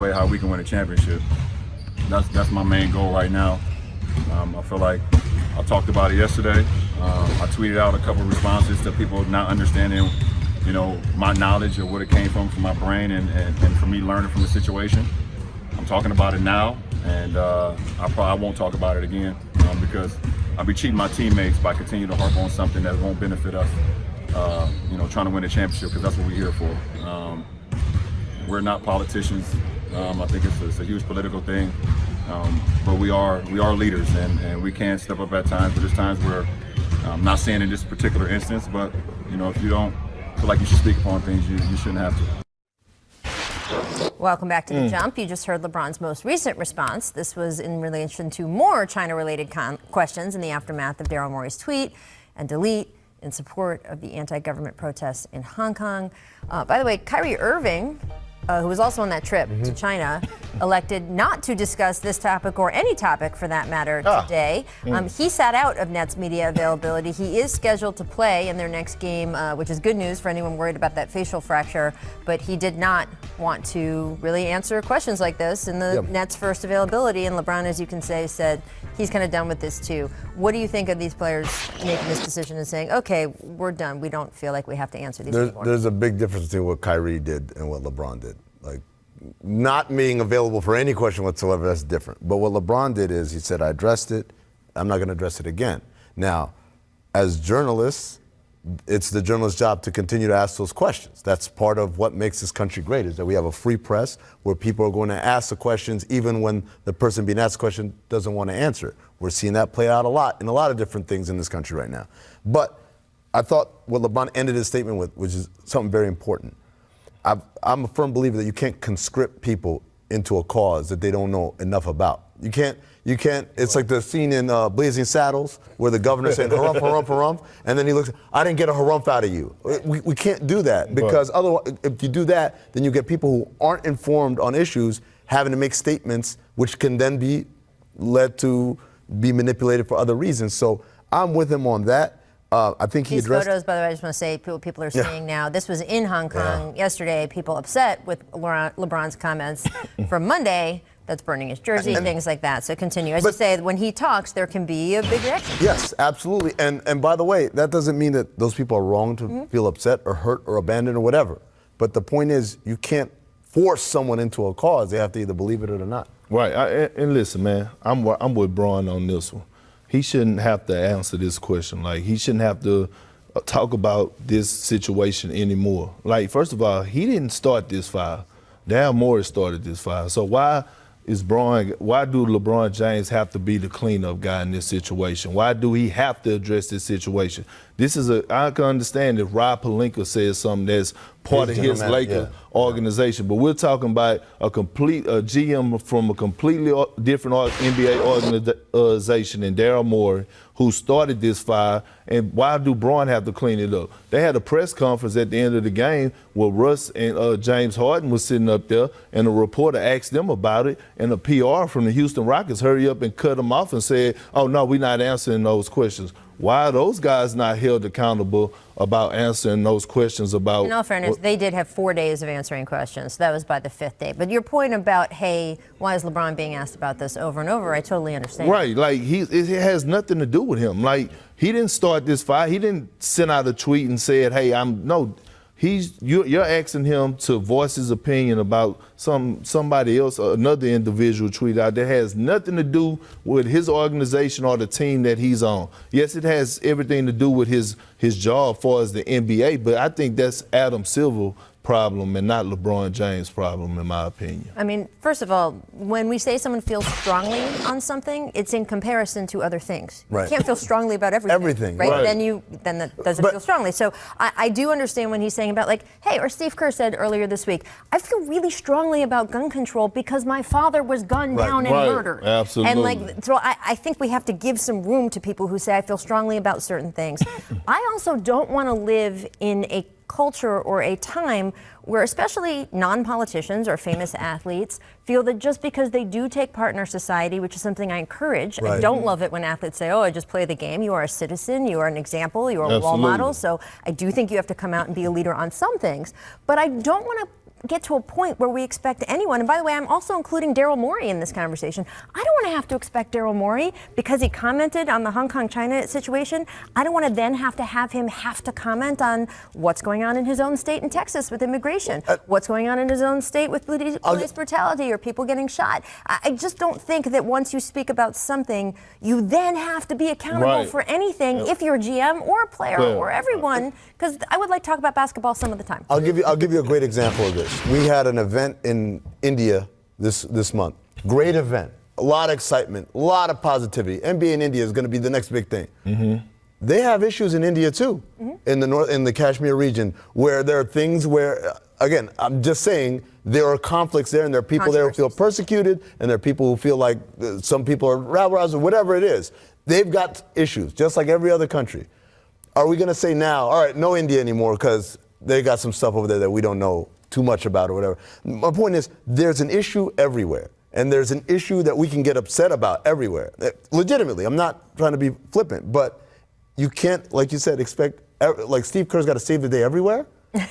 way how we can win a championship. That's my main goal right now. I feel like I talked about it yesterday. I tweeted out a couple of responses to people not understanding, my knowledge of what it came from my brain and for me learning from the situation. I'm talking about it now, and I won't talk about it again because I'll be cheating my teammates by continuing to harp on something that won't benefit us. Trying to win a championship, because that's what we're here for. We're not politicians. I think it's a huge political thing, but we are leaders, and we can step up at times. But there's times where I'm not saying in this particular instance, but if you don't feel like you should speak upon things, you shouldn't have to. Welcome back to The Jump. You just heard LeBron's most recent response. This was in relation to more China-related questions in the aftermath of Daryl Morey's tweet and delete in support of the anti-government protests in Hong Kong. By the way, Kyrie Irving, who was also on that trip to China, elected not to discuss this topic or any topic for that matter today. He sat out of Nets media availability. He is scheduled to play in their next game, which is good news for anyone worried about that facial fracture, but he did not want to really answer questions like this in the Nets' first availability, and LeBron, as you can say, said he's kind of done with this too. What do you think of these players making this decision and saying, okay, we're done, we don't feel like we have to answer these anymore? There's a big difference between what Kyrie did and what LeBron did. Like, not being available for any question whatsoever, that's different. But what LeBron did is he said, I addressed it, I'm not going to address it again. Now, as journalists, it's the journalist's job to continue to ask those questions. That's part of what makes this country great, is that we have a free press where people are going to ask the questions even when the person being asked the question doesn't want to answer it. We're seeing that play out a lot in a lot of different things in this country right now. But I thought what LeBron ended his statement with, which is something very important. I'm a firm believer that you can't conscript people into a cause that they don't know enough about. You can't, it's like the scene in Blazing Saddles where the governor's saying, harumph, harumph, harumph, and then he looks, I didn't get a harumph out of you. We can't do that, because otherwise, if you do that, then you get people who aren't informed on issues having to make statements which can then be led to be manipulated for other reasons. So I'm with him on that. I think he addressed these photos, by the way, I just want to say, people are seeing now. This was in Hong Kong yesterday. People upset with LeBron's comments from Monday. That's burning his jersey, things like that. So continue. As you say, when he talks, there can be a big reaction. Yes, absolutely. And by the way, that doesn't mean that those people are wrong to feel upset or hurt or abandoned or whatever. But the point is, you can't force someone into a cause. They have to either believe it or not. Right. And listen, man, I'm with Bron on this one. He shouldn't have to answer this question. Like, he shouldn't have to talk about this situation anymore. Like, first of all, he didn't start this fire. Daryl Morey started this fire. So why do LeBron James have to be the cleanup guy in this situation? Why do he have to address this situation? I can understand if Rob Pelinka says something that's part of his Lakers organization, but we're talking about a GM from a completely different NBA organization than Daryl Morey, who started this fire. And why do Bron have to clean it up? They had a press conference at the end of the game where Russ and James Harden was sitting up there, and a reporter asked them about it, and the PR from the Houston Rockets hurried up and cut them off and said, oh, no, we're not answering those questions. Why are those guys not held accountable about answering those questions about? In all fairness, they did have 4 days of answering questions. That was by the 5th day. But your point about, hey, why is LeBron being asked about this over and over, I totally understand. Right, like it has nothing to do with him. Like, he didn't start this fire. He didn't send out a tweet and said, hey, you're asking him to voice his opinion about somebody else, another individual tweet out that has nothing to do with his organization or the team that he's on. Yes, it has everything to do with his job as far as the NBA, but I think that's Adam Silver's problem and not LeBron James' problem, in my opinion. I mean, first of all, when we say someone feels strongly on something, it's in comparison to other things. Right. You can't feel strongly about everything. Right? Then that doesn't feel strongly. So I do understand when he's saying about, like, hey, or Steve Kerr said earlier this week, I feel really strongly about gun control because my father was gunned down and murdered. Absolutely. And so I think we have to give some room to people who say I feel strongly about certain things. I also don't want to live in a culture or a time where especially non-politicians or famous athletes feel that just because they do take part in our society, which is something I encourage, I don't love it when athletes say, oh, I just play the game. You are a citizen, you are an example, you are a role model. So I do think you have to come out and be a leader on some things. But I don't want to get to a point where we expect anyone, and by the way, I'm also including Daryl Morey in this conversation. I don't want to have to expect Daryl Morey because he commented on the Hong Kong-China situation. I don't want to then have him have to comment on what's going on in his own state in Texas with immigration, what's going on in his own state with police brutality or people getting shot. I just don't think that once you speak about something, you then have to be accountable for anything if you're a GM or a player or everyone, because I would like to talk about basketball some of the time. I'll give you a great example of this. We had an event in India this month. Great event. A lot of excitement, a lot of positivity. NBA in India is going to be the next big thing. They have issues in India too, in the Kashmir region, where there are things where, again, I'm just saying there are conflicts there, and there are people there who feel persecuted, and there are people who feel like some people are rabble-rousers, or whatever it is. They've got issues, just like every other country. Are we going to say now, all right, no India anymore because they got some stuff over there that we don't know too much about or whatever? My point is, there's an issue everywhere. And there's an issue that we can get upset about everywhere. Legitimately, I'm not trying to be flippant, but you can't, like you said, expect, like Steve Kerr's got to save the day everywhere.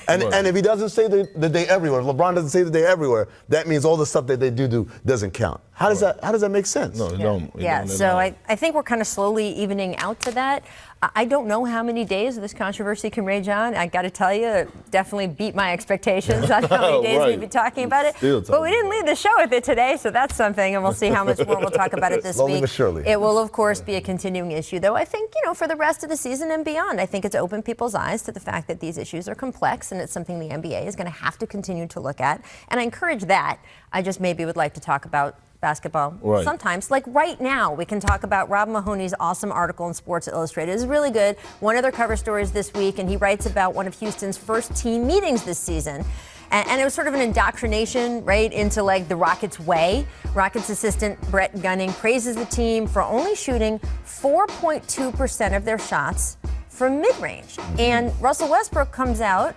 And if he doesn't save the day everywhere, if LeBron doesn't save the day everywhere, that means all the stuff that they do doesn't count. How does that make sense? No, it don't. Yeah, so I think we're kind of slowly evening out to that. I don't know how many days this controversy can rage on. I got to tell you, it definitely beat my expectations on how many days we'd be talking about it. But we didn't leave the show with it today, so that's something, and we'll see how much more we'll talk about it this week. Slowly but surely. It will, of course, be a continuing issue, though. I think, for the rest of the season and beyond, I think it's opened people's eyes to the fact that these issues are complex, and it's something the NBA is going to have to continue to look at. And I encourage that. I just maybe would like to talk about basketball sometimes. Like right now, we can talk about Rob Mahoney's awesome article in Sports Illustrated. It's really good. One of their cover stories this week, and he writes about one of Houston's first team meetings this season. And it was sort of an indoctrination, right, into like the Rockets' way. Rockets assistant Brett Gunning praises the team for only shooting 4.2% of their shots from mid-range. And Russell Westbrook comes out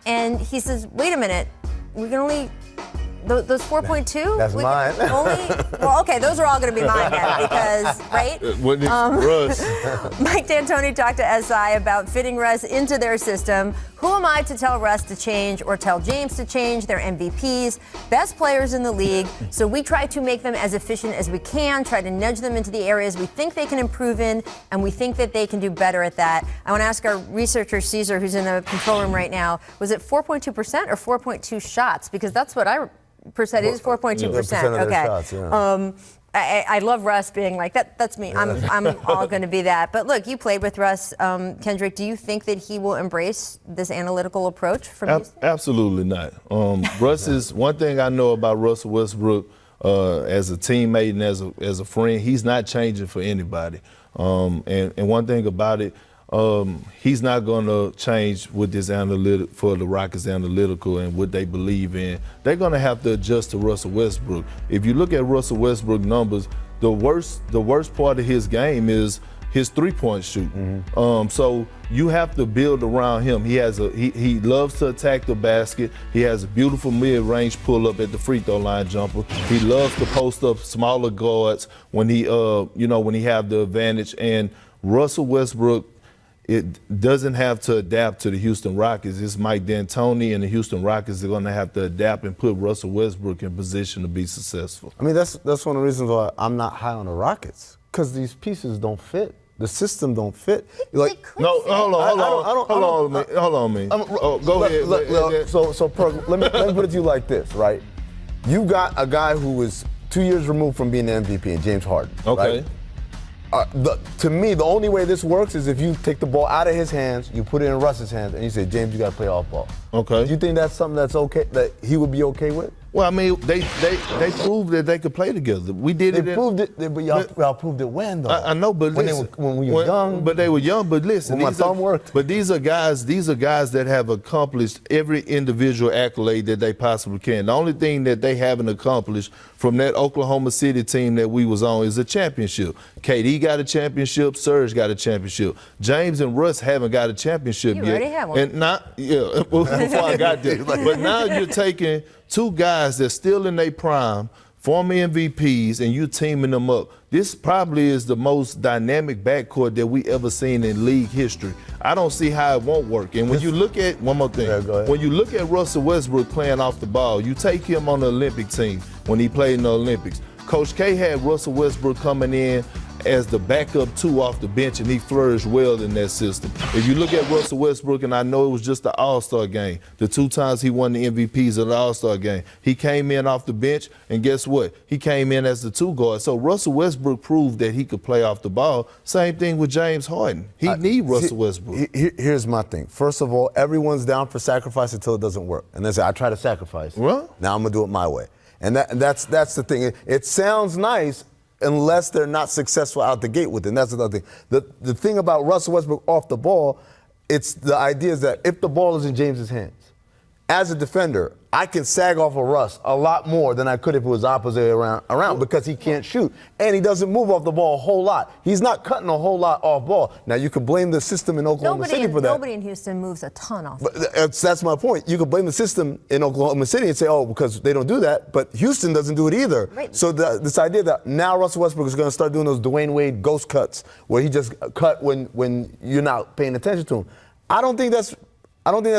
and he says, wait a minute, we can only... Those 4.2? That's mine. Well, okay, those are all going to be mine then because, right? Russ. Mike D'Antoni talked to SI about fitting Russ into their system. Who am I to tell Russ to change or tell James to change? They're MVPs, best players in the league. So we try to make them as efficient as we can, try to nudge them into the areas we think they can improve in, and we think that they can do better at that. I want to ask our researcher, Caesar, who's in the control room right now, was it 4.2% or 4.2 shots? Because that's what percent is 4.2%. Okay. Shots, yeah. I love Russ being like that. That's me. I'm all going to be that. But look, you played with Russ, Kendrick. Do you think that he will embrace this analytical approach from Houston? Absolutely not. Russ is one thing I know about Russell Westbrook as a teammate and as a friend. He's not changing for anybody. And one thing about it. He's not going to change with this for the Rockets analytical and what they believe in. They're going to have to adjust to Russell Westbrook. If you look at Russell Westbrook numbers, the worst part of his game is his three-point shooting. So you have to build around him. He loves to attack the basket. He has a beautiful mid-range pull-up at the free throw line jumper. He loves to post up smaller guards when he have the advantage. And Russell Westbrook, it doesn't have to adapt to the Houston Rockets. It's Mike D'Antoni and the Houston Rockets are going to have to adapt and put Russell Westbrook in position to be successful. I mean, that's one of the reasons why I'm not high on the Rockets, because these pieces don't fit. The system don't fit. Like, no, hold on, man. Go ahead. So Perk, let me put it to you like this, right? You got a guy who was 2 years removed from being the MVP, in James Harden. Okay. Right? To me, the only way this works is if you take the ball out of his hands, you put it in Russ's hands, and you say, James, you got to play off ball. Okay. Do you think that's something that's okay, that he would be okay with? Well, I mean, they proved that they could play together. We did it. They proved it, but y'all proved it when, though? I know, but listen. When we were young. But they were young, but listen. When my thumb worked. But these are guys that have accomplished every individual accolade that they possibly can. The only thing that they haven't accomplished from that Oklahoma City team that we was on is a championship. KD got a championship. Serge got a championship. James and Russ haven't got a championship yet. You already have one. And before I got there. But now you're taking two guys that's still in their prime former MVPs, and you teaming them up. This probably is the most dynamic backcourt that we ever seen in league history. I don't see how it won't work. And when you look at, one more thing, when you look at Russell Westbrook playing off the ball, you take him on the Olympic team when he played in the Olympics. Coach K had Russell Westbrook coming in as the backup 2 off the bench, and he flourished well in that system. If you look at Russell Westbrook, and I know it was just the All-Star game, the 2 times he won the MVPs of the All-Star game, he came in off the bench, and guess what? He came in as the 2 guard. So Russell Westbrook proved that he could play off the ball. Same thing with James Harden. He need Russell Westbrook. Here's my thing. First of all, everyone's down for sacrifice until it doesn't work. And they say, I try to sacrifice. Well, now I'm going to do it my way. And that's the thing. It sounds nice unless they're not successful out the gate with it. And that's another thing. The thing about Russell Westbrook off the ball, it's the idea is that if the ball is in James's hands, as a defender, I can sag off of Russ a lot more than I could if it was opposite around because he can't shoot. And he doesn't move off the ball a whole lot. He's not cutting a whole lot off ball. Now, you can blame the system in Oklahoma City for that. Nobody in Houston moves a ton off. But that's my point. You can blame the system in Oklahoma City and say, oh, because they don't do that. But Houston doesn't do it either. Right. So this idea that now Russell Westbrook is going to start doing those Dwayne Wade ghost cuts where he just cut when you're not paying attention to him. I don't think that's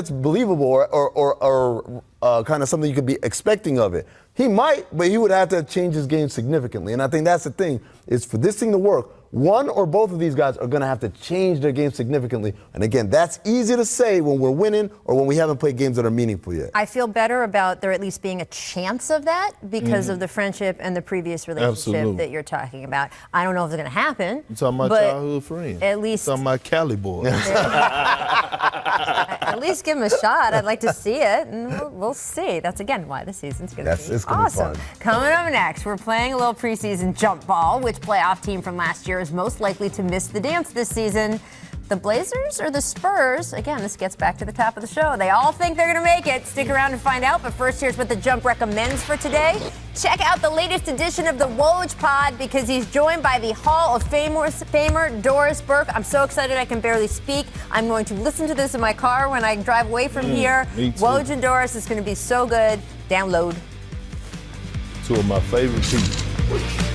believable or kind of something you could be expecting of it. He might, but he would have to change his game significantly. And I think that's the thing, is for this thing to work, one or both of these guys are going to have to change their game significantly. And again, that's easy to say when we're winning or when we haven't played games that are meaningful yet. I feel better about there at least being a chance of that because of the friendship and the previous relationship that you're talking about. I don't know if it's going to happen. You're talking about childhood friends. At least. You're talking about Cali boys. At least give him a shot. I'd like to see it, and we'll see. That's, again, why the season's going to be awesome. Coming up next, we're playing a little preseason jump ball. Which playoff team from last year is most likely to miss the dance this season? The Blazers or the Spurs? Again, this gets back to the top of the show. They all think they're going to make it. Stick around and find out. But first, here's what the Jump recommends for today. Check out the latest edition of the Woj Pod because he's joined by the Hall of Famer Doris Burke. I'm so excited I can barely speak. I'm going to listen to this in my car when I drive away from here. Woj and Doris is going to be so good. Download. 2 of my favorite people.